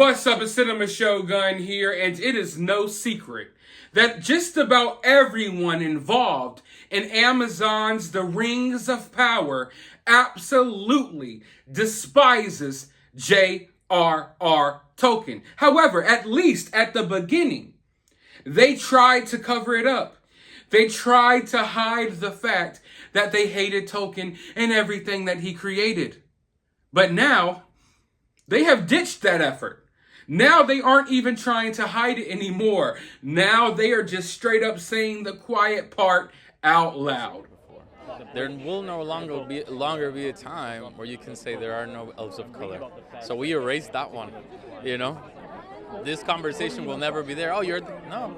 What's up, it's Cinema Shogun here, and it is no secret that just about everyone involved in Amazon's The Rings of Power absolutely despises J.R.R. Tolkien. However, at least at the beginning, they tried to cover it up. They tried to hide the fact that they hated Tolkien and everything that he created. But now, they have ditched that effort. Now they aren't even trying to hide it anymore. Now they are just straight up saying the quiet part out loud. There will no longer be a time where you can say there are no elves of color. So we erased that one, you know? This conversation will never be there. No,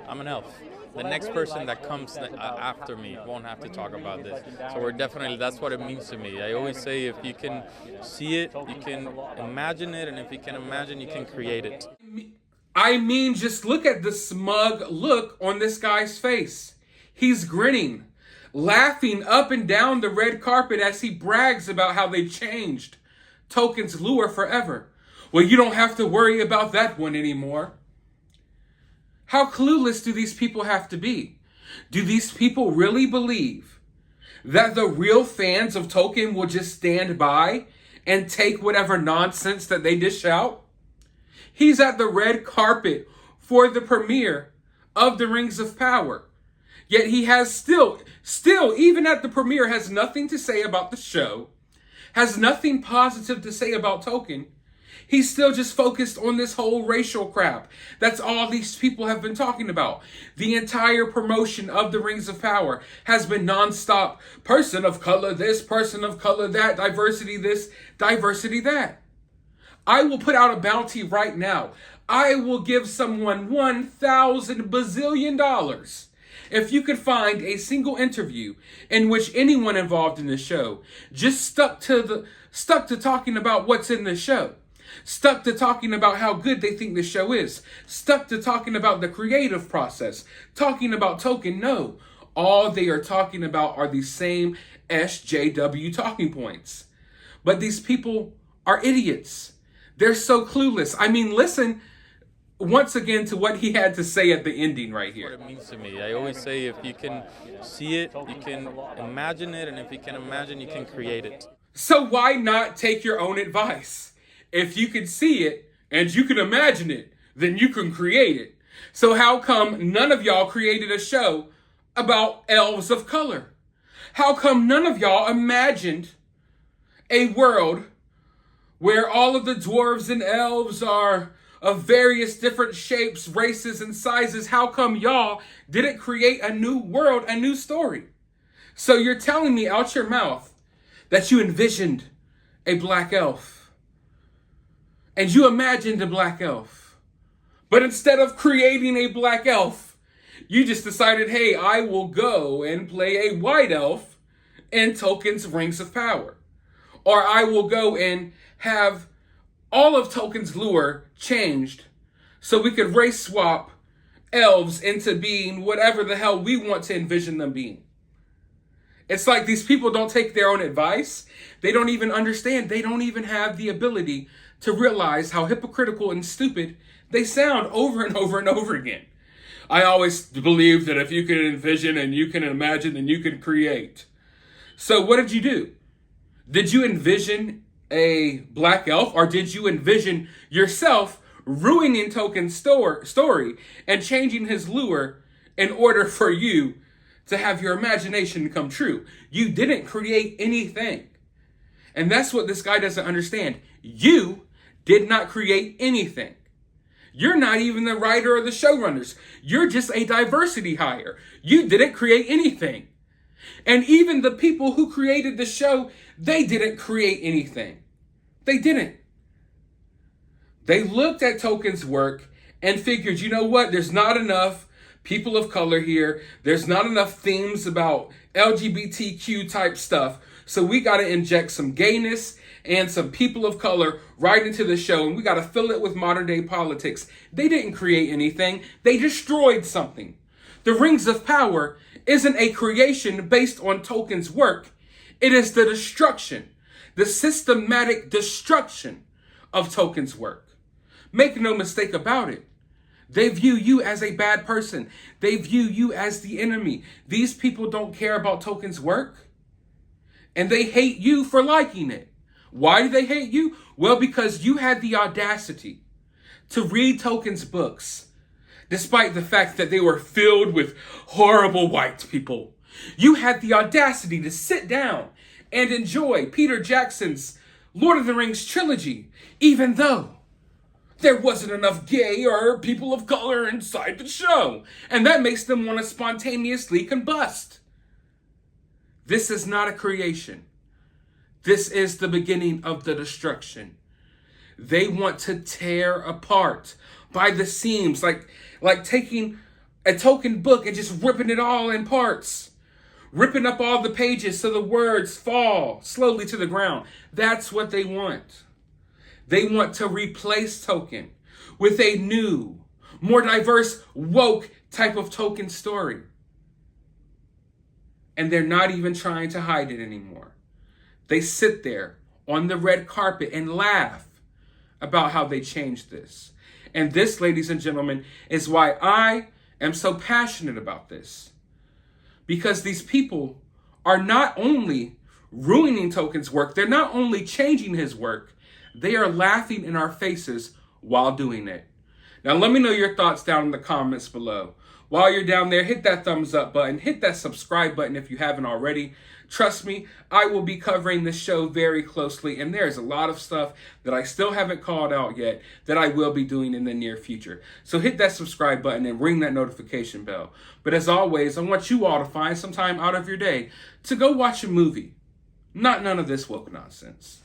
I'm an elf. The next person that comes after me won't have to talk about this. So that's what it means to me. I always say if you can see it, you can imagine it, and if you can imagine, you can create it. I mean, just look at the smug look on this guy's face. He's grinning, laughing up and down the red carpet as he brags about how they changed Tolkien's lure forever. Well, you don't have to worry about that one anymore. How clueless do these people have to be? Do these people really believe that the real fans of Tolkien will just stand by and take whatever nonsense that they dish out? He's at the red carpet for the premiere of The Rings of Power. Yet he has still, even at the premiere, has nothing to say about the show, has nothing positive to say about Tolkien. He's still just focused on this whole racial crap. That's all these people have been talking about. The entire promotion of The Rings of Power has been nonstop. Person of color this, person of color that, diversity this, diversity that. I will put out a bounty right now. I will give someone 1,000 bazillion dollars if you could find a single interview in which anyone involved in the show just stuck to talking about what's in the show. Stuck to talking about how good they think the show is. Stuck to talking about the creative process. Talking about Tolkien. No. All they are talking about are the same SJW talking points. But these people are idiots. They're so clueless. I mean, listen once again to what he had to say at the ending right here. What it means to me. I always say if you can see it, you can imagine it, and if you can imagine, you can create it. So why not take your own advice? If you can see it and you can imagine it, then you can create it. So how come none of y'all created a show about elves of color? How come none of y'all imagined a world where all of the dwarves and elves are of various different shapes, races, and sizes? How come y'all didn't create a new world, a new story? So you're telling me out your mouth that you envisioned a black elf. And you imagined a black elf. But instead of creating a black elf, you just decided, hey, I will go and play a white elf in Tolkien's Rings of Power. Or I will go and have all of Tolkien's lore changed so we could race swap elves into being whatever the hell we want to envision them being. It's like these people don't take their own advice. They don't even understand. They don't even have the ability to realize how hypocritical and stupid they sound over and over and over again. I always believed that if you can envision and you can imagine, then you can create. So what did you do? Did you envision a black elf, or did you envision yourself ruining Tolkien's story and changing his lure in order for you to have your imagination come true? You didn't create anything. And that's what this guy doesn't understand. You did not create anything. You're not even the writer or the showrunners. You're just a diversity hire. You didn't create anything. And even the people who created the show, they didn't create anything. They didn't. They looked at Tolkien's work and figured, you know what? There's not enough people of color here. There's not enough themes about LGBTQ type stuff. So we got to inject some gayness and some people of color right into the show, and we got to fill it with modern day politics. They didn't create anything. They destroyed something. The Rings of Power isn't a creation based on Tolkien's work. It is the destruction, the systematic destruction of Tolkien's work. Make no mistake about it. They view you as a bad person. They view you as the enemy. These people don't care about Tolkien's work. And they hate you for liking it. Why do they hate you? Well, because you had the audacity to read Tolkien's books, despite the fact that they were filled with horrible white people. You had the audacity to sit down and enjoy Peter Jackson's Lord of the Rings trilogy, even though there wasn't enough gay or people of color inside the show. And that makes them want to spontaneously combust. This is not a creation. This is the beginning of the destruction. They want to tear apart by the seams, like taking a Tolkien book and just ripping it all in parts. Ripping up all the pages so the words fall slowly to the ground. That's what they want. They want to replace Tolkien with a new, more diverse, woke type of Tolkien story. And they're not even trying to hide it anymore. They sit there on the red carpet and laugh about how they changed this. And this, ladies and gentlemen, is why I am so passionate about this. Because these people are not only ruining Tolkien's work, they're not only changing his work, they are laughing in our faces while doing it. Now, let me know your thoughts down in the comments below. While you're down there, hit that thumbs up button, hit that subscribe button if you haven't already. Trust me, I will be covering this show very closely, and there's a lot of stuff that I still haven't called out yet that I will be doing in the near future. So hit that subscribe button and ring that notification bell. But as always, I want you all to find some time out of your day to go watch a movie. Not none of this woke nonsense.